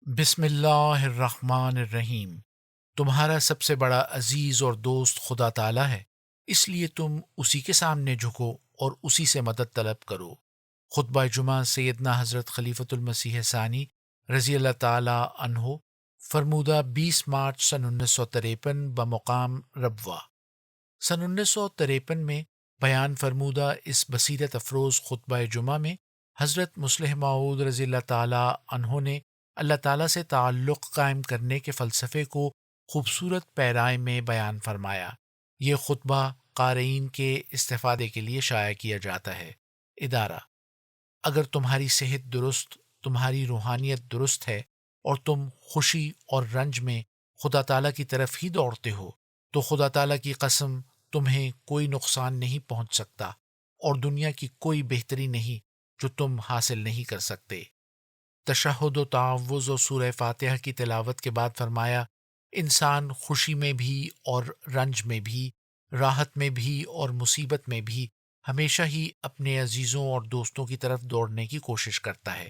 بسم اللہ الرحمن الرحیم۔ تمہارا سب سے بڑا عزیز اور دوست خدا تعالیٰ ہے، اس لیے تم اسی کے سامنے جھکو اور اسی سے مدد طلب کرو۔ خطبہ جمعہ سیدنا حضرت خلیفۃ المسیح ثانی رضی اللہ تعالیٰ عنہ، فرمودہ 20 مارچ سن 1953 بمقام ربوہ۔ سن 1953 میں بیان فرمودہ اس بصیرت افروز خطبہ جمعہ میں حضرت مسلح موعود رضی اللہ تعالیٰ عنہ نے اللہ تعالیٰ سے تعلق قائم کرنے کے فلسفے کو خوبصورت پیرائے میں بیان فرمایا۔ یہ خطبہ قارئین کے استفادے کے لیے شائع کیا جاتا ہے۔ ادارہ: اگر تمہاری صحت درست، تمہاری روحانیت درست ہے اور تم خوشی اور رنج میں خدا تعالیٰ کی طرف ہی دوڑتے ہو، تو خدا تعالیٰ کی قسم تمہیں کوئی نقصان نہیں پہنچ سکتا اور دنیا کی کوئی بہتری نہیں جو تم حاصل نہیں کر سکتے۔ تشہد و تعوذ و سورہ فاتحہ کی تلاوت کے بعد فرمایا، انسان خوشی میں بھی اور رنج میں بھی، راحت میں بھی اور مصیبت میں بھی ہمیشہ ہی اپنے عزیزوں اور دوستوں کی طرف دوڑنے کی کوشش کرتا ہے۔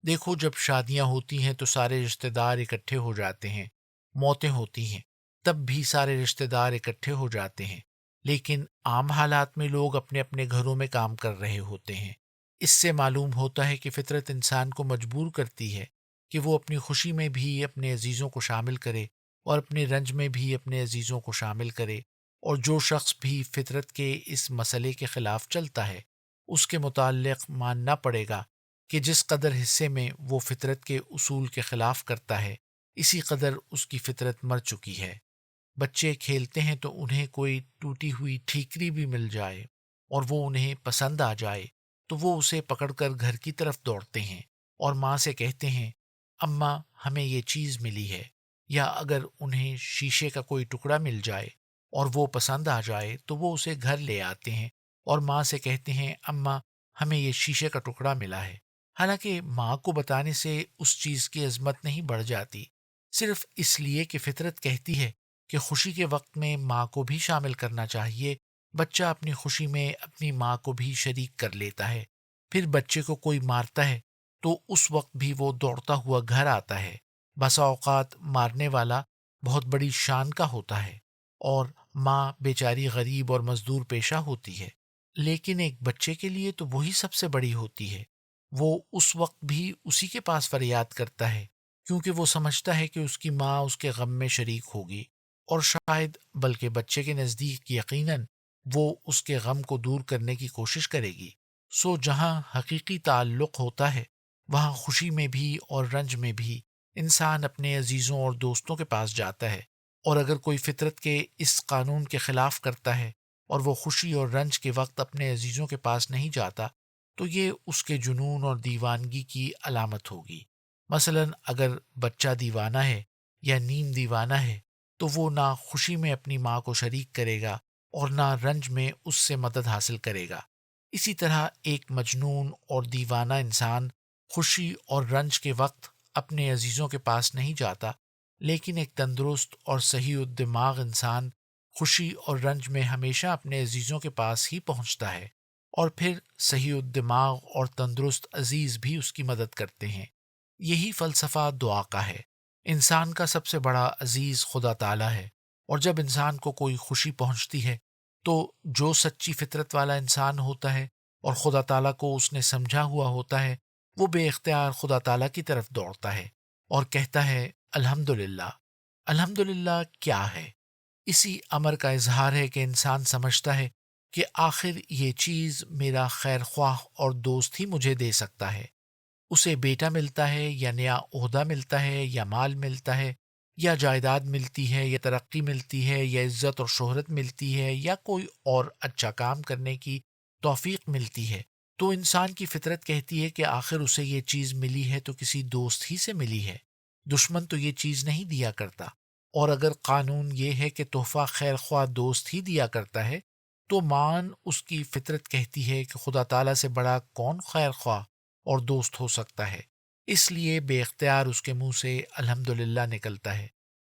دیکھو، جب شادیاں ہوتی ہیں تو سارے رشتہ دار اکٹھے ہو جاتے ہیں، موتیں ہوتی ہیں تب بھی سارے رشتہ دار اکٹھے ہو جاتے ہیں، لیکن عام حالات میں لوگ اپنے اپنے گھروں میں کام کر رہے ہوتے ہیں۔ اس سے معلوم ہوتا ہے کہ فطرت انسان کو مجبور کرتی ہے کہ وہ اپنی خوشی میں بھی اپنے عزیزوں کو شامل کرے اور اپنے رنج میں بھی اپنے عزیزوں کو شامل کرے، اور جو شخص بھی فطرت کے اس مسئلے کے خلاف چلتا ہے اس کے متعلق ماننا پڑے گا کہ جس قدر حصے میں وہ فطرت کے اصول کے خلاف کرتا ہے، اسی قدر اس کی فطرت مر چکی ہے۔ بچے کھیلتے ہیں تو انہیں کوئی ٹوٹی ہوئی ٹھیکری بھی مل جائے اور وہ انہیں پسند آ جائے تو وہ اسے پکڑ کر گھر کی طرف دوڑتے ہیں اور ماں سے کہتے ہیں، اماں ہمیں یہ چیز ملی ہے۔ یا اگر انہیں شیشے کا کوئی ٹکڑا مل جائے اور وہ پسند آ جائے تو وہ اسے گھر لے آتے ہیں اور ماں سے کہتے ہیں، اماں ہمیں یہ شیشے کا ٹکڑا ملا ہے۔ حالانکہ ماں کو بتانے سے اس چیز کی عظمت نہیں بڑھ جاتی، صرف اس لیے کہ فطرت کہتی ہے کہ خوشی کے وقت میں ماں کو بھی شامل کرنا چاہیے۔ بچہ اپنی خوشی میں اپنی ماں کو بھی شریک کر لیتا ہے۔ پھر بچے کو کوئی مارتا ہے تو اس وقت بھی وہ دوڑتا ہوا گھر آتا ہے۔ بسا اوقات مارنے والا بہت بڑی شان کا ہوتا ہے اور ماں بیچاری غریب اور مزدور پیشہ ہوتی ہے، لیکن ایک بچے کے لیے تو وہی سب سے بڑی ہوتی ہے۔ وہ اس وقت بھی اسی کے پاس فریاد کرتا ہے کیونکہ وہ سمجھتا ہے کہ اس کی ماں اس کے غم میں شریک ہوگی، اور شاید بلکہ بچے کے نزدیک یقیناً وہ اس کے غم کو دور کرنے کی کوشش کرے گی۔ سو جہاں حقیقی تعلق ہوتا ہے وہاں خوشی میں بھی اور رنج میں بھی انسان اپنے عزیزوں اور دوستوں کے پاس جاتا ہے، اور اگر کوئی فطرت کے اس قانون کے خلاف کرتا ہے اور وہ خوشی اور رنج کے وقت اپنے عزیزوں کے پاس نہیں جاتا تو یہ اس کے جنون اور دیوانگی کی علامت ہوگی۔ مثلا اگر بچہ دیوانہ ہے یا نیم دیوانہ ہے تو وہ نہ خوشی میں اپنی ماں کو شریک کرے گا اور نہ رنج میں اس سے مدد حاصل کرے گا۔ اسی طرح ایک مجنون اور دیوانہ انسان خوشی اور رنج کے وقت اپنے عزیزوں کے پاس نہیں جاتا، لیکن ایک تندرست اور صحیح الدماغ انسان خوشی اور رنج میں ہمیشہ اپنے عزیزوں کے پاس ہی پہنچتا ہے، اور پھر صحیح الدماغ اور تندرست عزیز بھی اس کی مدد کرتے ہیں۔ یہی فلسفہ دعا کا ہے۔ انسان کا سب سے بڑا عزیز خدا تعالیٰ ہے، اور جب انسان کو کوئی خوشی پہنچتی ہے تو جو سچی فطرت والا انسان ہوتا ہے اور خدا تعالیٰ کو اس نے سمجھا ہوا ہوتا ہے، وہ بے اختیار خدا تعالیٰ کی طرف دوڑتا ہے اور کہتا ہے، الحمدللہ۔ الحمدللہ کیا ہے؟ اسی امر کا اظہار ہے کہ انسان سمجھتا ہے کہ آخر یہ چیز میرا خیر خواہ اور دوست ہی مجھے دے سکتا ہے۔ اسے بیٹا ملتا ہے یا نیا عہدہ ملتا ہے یا مال ملتا ہے یا جائیداد ملتی ہے یا ترقی ملتی ہے یا عزت اور شہرت ملتی ہے یا کوئی اور اچھا کام کرنے کی توفیق ملتی ہے، تو انسان کی فطرت کہتی ہے کہ آخر اسے یہ چیز ملی ہے تو کسی دوست ہی سے ملی ہے، دشمن تو یہ چیز نہیں دیا کرتا۔ اور اگر قانون یہ ہے کہ تحفہ خیر خواہ دوست ہی دیا کرتا ہے، تو مان اس کی فطرت کہتی ہے کہ خدا تعالیٰ سے بڑا کون خیر خواہ اور دوست ہو سکتا ہے، اس لیے بے اختیار اس کے منہ سے الحمدللہ نکلتا ہے۔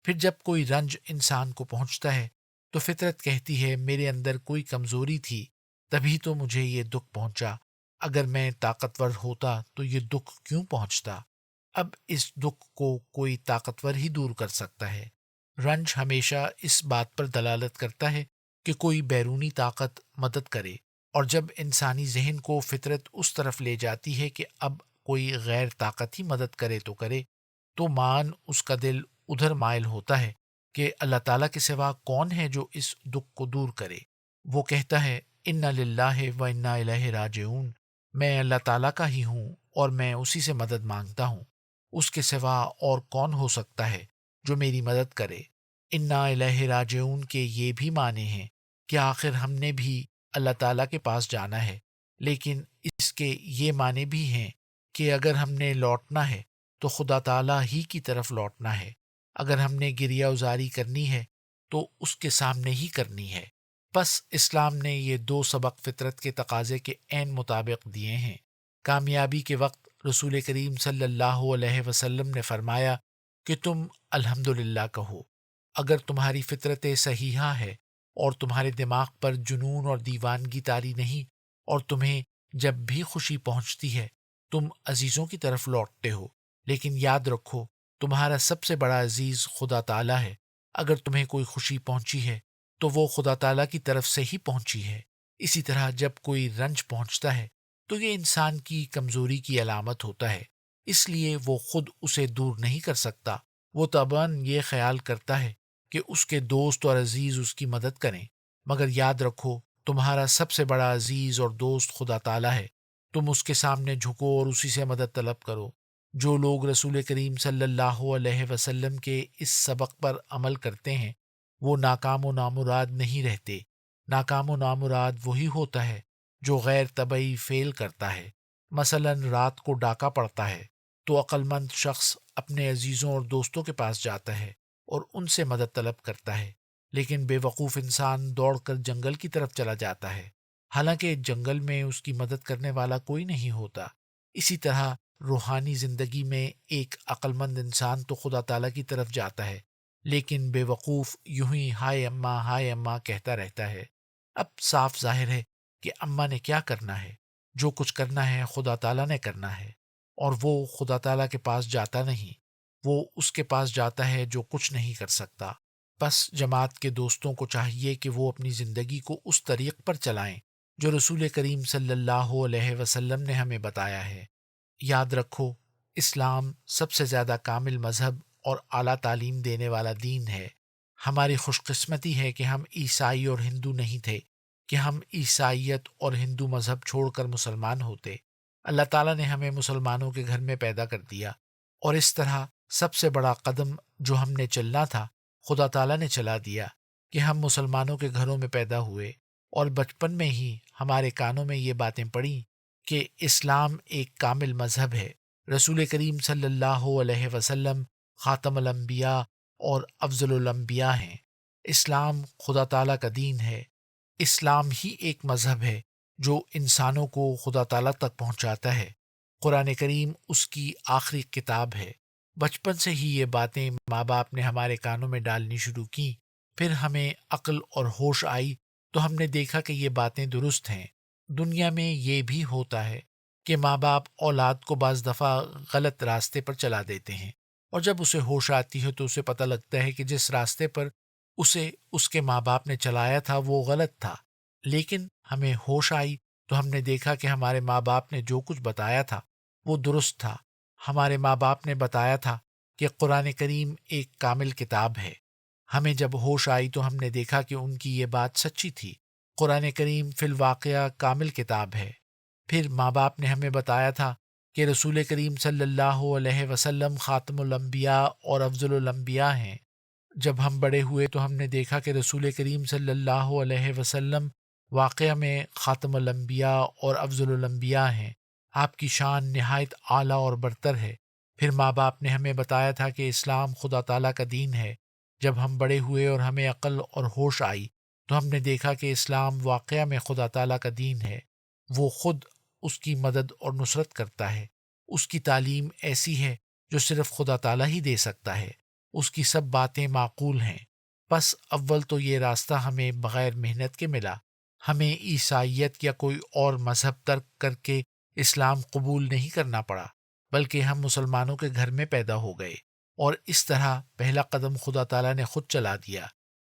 پھر جب کوئی رنج انسان کو پہنچتا ہے تو فطرت کہتی ہے، میرے اندر کوئی کمزوری تھی تبھی تو مجھے یہ دکھ پہنچا، اگر میں طاقتور ہوتا تو یہ دکھ کیوں پہنچتا۔ اب اس دکھ کو کوئی طاقتور ہی دور کر سکتا ہے۔ رنج ہمیشہ اس بات پر دلالت کرتا ہے کہ کوئی بیرونی طاقت مدد کرے، اور جب انسانی ذہن کو فطرت اس طرف لے جاتی ہے کہ اب کوئی غیر طاقت ہی مدد کرے تو مان اس کا دل ادھر مائل ہوتا ہے کہ اللہ تعالیٰ کے سوا کون ہے جو اس دکھ کو دور کرے۔ وہ کہتا ہے انا للہ و انا الیہ راجعون، میں اللہ تعالیٰ کا ہی ہوں اور میں اسی سے مدد مانگتا ہوں، اس کے سوا اور کون ہو سکتا ہے جو میری مدد کرے۔ انا الیہ راجعون کے یہ بھی معنی ہیں کہ آخر ہم نے بھی اللہ تعالیٰ کے پاس جانا ہے، لیکن اس کے یہ معنی بھی ہیں کہ اگر ہم نے لوٹنا ہے تو خدا تعالیٰ ہی کی طرف لوٹنا ہے، اگر ہم نے گریہ ازاری کرنی ہے تو اس کے سامنے ہی کرنی ہے۔ پس اسلام نے یہ دو سبق فطرت کے تقاضے کے عین مطابق دیے ہیں۔ کامیابی کے وقت رسول کریم صلی اللہ علیہ وسلم نے فرمایا کہ تم الحمدللہ کہو۔ اگر تمہاری فطرت صحیحہ ہے اور تمہارے دماغ پر جنون اور دیوانگی طاری نہیں، اور تمہیں جب بھی خوشی پہنچتی ہے تم عزیزوں کی طرف لوٹتے ہو، لیکن یاد رکھو تمہارا سب سے بڑا عزیز خدا تعالیٰ ہے۔ اگر تمہیں کوئی خوشی پہنچی ہے تو وہ خدا تعالیٰ کی طرف سے ہی پہنچی ہے۔ اسی طرح جب کوئی رنج پہنچتا ہے تو یہ انسان کی کمزوری کی علامت ہوتا ہے، اس لیے وہ خود اسے دور نہیں کر سکتا۔ وہ طبعاً یہ خیال کرتا ہے کہ اس کے دوست اور عزیز اس کی مدد کریں، مگر یاد رکھو تمہارا سب سے بڑا عزیز اور دوست خدا تعالیٰ ہے۔ تم اس کے سامنے جھکو اور اسی سے مدد طلب کرو۔ جو لوگ رسول کریم صلی اللہ علیہ وسلم کے اس سبق پر عمل کرتے ہیں وہ ناکام و نامراد نہیں رہتے۔ ناکام و نامراد وہی ہوتا ہے جو غیر طبعی فعل کرتا ہے۔ مثلا رات کو ڈاکہ پڑتا ہے تو عقل مند شخص اپنے عزیزوں اور دوستوں کے پاس جاتا ہے اور ان سے مدد طلب کرتا ہے، لیکن بے وقوف انسان دوڑ کر جنگل کی طرف چلا جاتا ہے، حالانکہ جنگل میں اس کی مدد کرنے والا کوئی نہیں ہوتا۔ اسی طرح روحانی زندگی میں ایک عقل مند انسان تو خدا تعالیٰ کی طرف جاتا ہے، لیکن بے وقوف یوں ہی ہائے اماں کہتا رہتا ہے۔ اب صاف ظاہر ہے کہ اماں نے کیا کرنا ہے، جو کچھ کرنا ہے خدا تعالیٰ نے کرنا ہے، اور وہ خدا تعالیٰ کے پاس جاتا نہیں، وہ اس کے پاس جاتا ہے جو کچھ نہیں کر سکتا۔ پس جماعت کے دوستوں کو چاہیے کہ وہ اپنی زندگی کو اس طریق پر چلائیں جو رسول کریم صلی اللہ علیہ وسلم نے ہمیں بتایا ہے۔ یاد رکھو اسلام سب سے زیادہ کامل مذہب اور اعلیٰ تعلیم دینے والا دین ہے۔ ہماری خوش قسمتی ہے کہ ہم عیسائی اور ہندو نہیں تھے، کہ ہم عیسائیت اور ہندو مذہب چھوڑ کر مسلمان ہوتے۔ اللہ تعالیٰ نے ہمیں مسلمانوں کے گھر میں پیدا کر دیا، اور اس طرح سب سے بڑا قدم جو ہم نے چلنا تھا خدا تعالیٰ نے چلا دیا کہ ہم مسلمانوں کے گھروں میں پیدا ہوئے، اور بچپن میں ہی ہمارے کانوں میں یہ باتیں پڑیں کہ اسلام ایک کامل مذہب ہے۔ رسول کریم صلی اللہ علیہ وسلم خاتم الانبیاء اور افضل الانبیاء ہیں۔ اسلام خدا تعالیٰ کا دین ہے۔ اسلام ہی ایک مذہب ہے جو انسانوں کو خدا تعالیٰ تک پہنچاتا ہے۔ قرآن کریم اس کی آخری کتاب ہے۔ بچپن سے ہی یہ باتیں ماں باپ نے ہمارے کانوں میں ڈالنی شروع کی، پھر ہمیں عقل اور ہوش آئی تو ہم نے دیکھا کہ یہ باتیں درست ہیں۔ دنیا میں یہ بھی ہوتا ہے کہ ماں باپ اولاد کو بعض دفعہ غلط راستے پر چلا دیتے ہیں، اور جب اسے ہوش آتی ہے تو اسے پتہ لگتا ہے کہ جس راستے پر اسے اس کے ماں باپ نے چلایا تھا وہ غلط تھا۔ لیکن ہمیں ہوش آئی تو ہم نے دیکھا کہ ہمارے ماں باپ نے جو کچھ بتایا تھا وہ درست تھا۔ ہمارے ماں باپ نے بتایا تھا کہ قرآن کریم ایک کامل کتاب ہے۔ ہمیں جب ہوش آئی تو ہم نے دیکھا کہ ان کی یہ بات سچی تھی۔ قرآن کریم فی الواقعہ کامل کتاب ہے۔ پھر ماں باپ نے ہمیں بتایا تھا کہ رسول کریم صلی اللہ علیہ وسلم خاتم الانبیاء اور افضل الانبیاء ہیں۔ جب ہم بڑے ہوئے تو ہم نے دیکھا کہ رسول کریم صلی اللہ علیہ وسلم واقعہ میں خاتم الانبیاء اور افضل الانبیاء ہیں۔ آپ کی شان نہایت اعلیٰ اور برتر ہے۔ پھر ماں باپ نے ہمیں بتایا تھا کہ اسلام خدا تعالیٰ کا دین ہے۔ جب ہم بڑے ہوئے اور ہمیں عقل اور ہوش آئی تو ہم نے دیکھا کہ اسلام واقعہ میں خدا تعالیٰ کا دین ہے۔ وہ خود اس کی مدد اور نصرت کرتا ہے۔ اس کی تعلیم ایسی ہے جو صرف خدا تعالیٰ ہی دے سکتا ہے۔ اس کی سب باتیں معقول ہیں۔ پس اول تو یہ راستہ ہمیں بغیر محنت کے ملا۔ ہمیں عیسائیت یا کوئی اور مذہب ترک کر کے اسلام قبول نہیں کرنا پڑا۔ بلکہ ہم مسلمانوں کے گھر میں پیدا ہو گئے، اور اس طرح پہلا قدم خدا تعالیٰ نے خود چلا دیا۔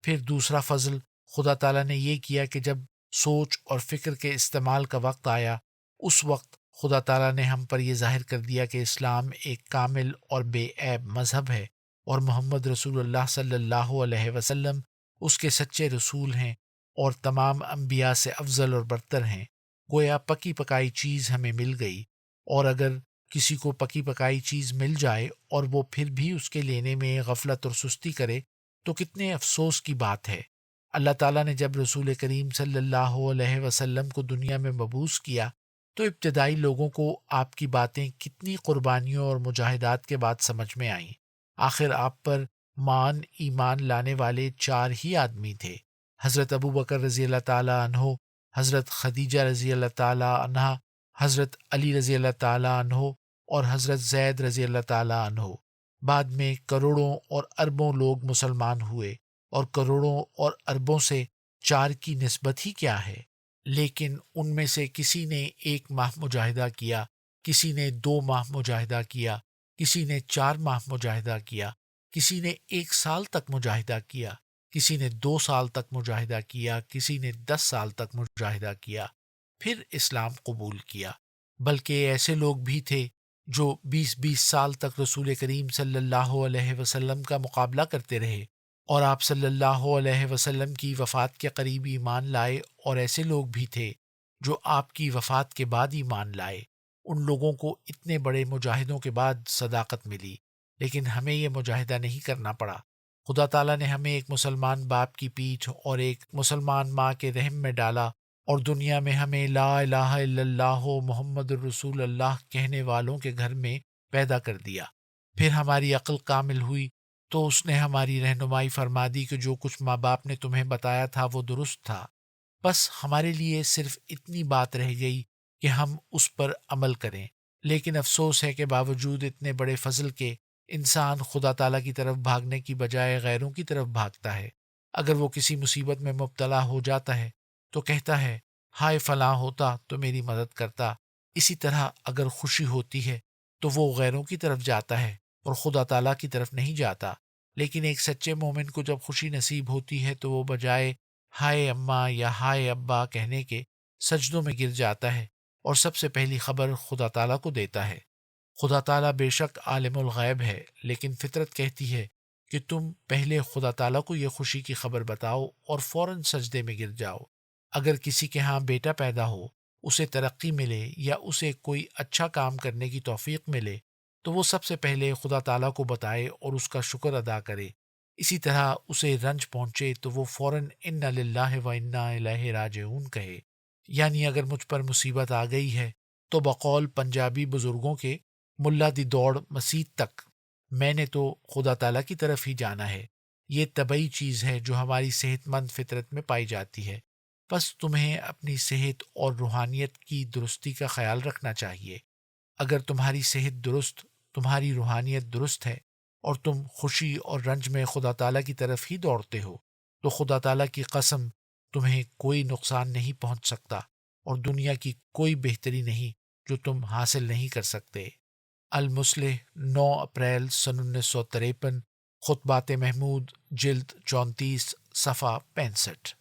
پھر دوسرا فضل خدا تعالیٰ نے یہ کیا کہ جب سوچ اور فکر کے استعمال کا وقت آیا، اس وقت خدا تعالیٰ نے ہم پر یہ ظاہر کر دیا کہ اسلام ایک کامل اور بے عیب مذہب ہے، اور محمد رسول اللہ صلی اللہ علیہ وسلم اس کے سچے رسول ہیں اور تمام انبیاء سے افضل اور برتر ہیں۔ گویا پکی پکائی چیز ہمیں مل گئی، اور اگر کسی کو پکی پکائی چیز مل جائے اور وہ پھر بھی اس کے لینے میں غفلت اور سستی کرے تو کتنے افسوس کی بات ہے۔ اللہ تعالیٰ نے جب رسول کریم صلی اللہ علیہ وسلم کو دنیا میں مبعوث کیا تو ابتدائی لوگوں کو آپ کی باتیں کتنی قربانیوں اور مجاہدات کے بعد سمجھ میں آئیں۔ آخر آپ پر ایمان لانے والے چار ہی آدمی تھے، حضرت ابو بکر رضی اللہ تعالیٰ عنہ، حضرت خدیجہ رضی اللہ تعالیٰ عنہ، حضرت علی رضی اللہ تعالیٰ عنہ اور حضرت زید رضی اللہ تعالیٰ عنہ۔ بعد میں کروڑوں اور اربوں لوگ مسلمان ہوئے، اور کروڑوں اور اربوں سے چار کی نسبت ہی کیا ہے؟ لیکن ان میں سے کسی نے 1 ماہ مجاہدہ کیا، کسی نے 2 ماہ مجاہدہ کیا، کسی نے 4 ماہ مجاہدہ کیا، کسی نے 1 سال تک مجاہدہ کیا، کسی نے 2 سال تک مجاہدہ کیا، کسی نے 10 سال تک مجاہدہ کیا، پھر اسلام قبول کیا۔ بلکہ ایسے لوگ بھی تھے جو 20 سال تک رسول کریم صلی اللہ علیہ وسلم کا مقابلہ کرتے رہے اور آپ صلی اللہ علیہ وسلم کی وفات کے قریب ایمان لائے، اور ایسے لوگ بھی تھے جو آپ کی وفات کے بعد ایمان لائے۔ ان لوگوں کو اتنے بڑے مجاہدوں کے بعد صداقت ملی، لیکن ہمیں یہ مجاہدہ نہیں کرنا پڑا۔ خدا تعالیٰ نے ہمیں ایک مسلمان باپ کی پیٹھ اور ایک مسلمان ماں کے رحم میں ڈالا، اور دنیا میں ہمیں لا الہ الا اللہ محمد الرسول اللہ کہنے والوں کے گھر میں پیدا کر دیا۔ پھر ہماری عقل کامل ہوئی تو اس نے ہماری رہنمائی فرما دی کہ جو کچھ ماں باپ نے تمہیں بتایا تھا وہ درست تھا، بس ہمارے لیے صرف اتنی بات رہ گئی کہ ہم اس پر عمل کریں۔ لیکن افسوس ہے کہ باوجود اتنے بڑے فضل کے انسان خدا تعالیٰ کی طرف بھاگنے کی بجائے غیروں کی طرف بھاگتا ہے۔ اگر وہ کسی مصیبت میں مبتلا ہو جاتا ہے تو کہتا ہے ہائے فلاں ہوتا تو میری مدد کرتا۔ اسی طرح اگر خوشی ہوتی ہے تو وہ غیروں کی طرف جاتا ہے اور خدا تعالیٰ کی طرف نہیں جاتا۔ لیکن ایک سچے مومن کو جب خوشی نصیب ہوتی ہے تو وہ بجائے ہائے اماں یا ہائے ابا کہنے کے سجدوں میں گر جاتا ہے اور سب سے پہلی خبر خدا تعالیٰ کو دیتا ہے۔ خدا تعالیٰ بے شک عالم الغیب ہے، لیکن فطرت کہتی ہے کہ تم پہلے خدا تعالیٰ کو یہ خوشی کی خبر بتاؤ اور فوراً سجدے میں گر جاؤ۔ اگر کسی کے ہاں بیٹا پیدا ہو، اسے ترقی ملے یا اسے کوئی اچھا کام کرنے کی توفیق ملے تو وہ سب سے پہلے خدا تعالیٰ کو بتائے اور اس کا شکر ادا کرے۔ اسی طرح اسے رنج پہنچے تو وہ فوراً انا للہ و انا الیہ راجعون کہے۔ یعنی اگر مجھ پر مصیبت آ گئی ہے تو بقول پنجابی بزرگوں کے ملا دی دوڑ مسیت تک، میں نے تو خدا تعالیٰ کی طرف ہی جانا ہے۔ یہ طبعی چیز ہے جو ہماری صحت مند فطرت میں پائی جاتی ہے۔ بس تمہیں اپنی صحت اور روحانیت کی درستی کا خیال رکھنا چاہیے۔ اگر تمہاری صحت درست، تمہاری روحانیت درست ہے اور تم خوشی اور رنج میں خدا تعالیٰ کی طرف ہی دوڑتے ہو تو خدا تعالیٰ کی قسم تمہیں کوئی نقصان نہیں پہنچ سکتا، اور دنیا کی کوئی بہتری نہیں جو تم حاصل نہیں کر سکتے۔ المصلح 9 اپریل سن 1953، خطبات محمود جلد 34 صفحہ 65۔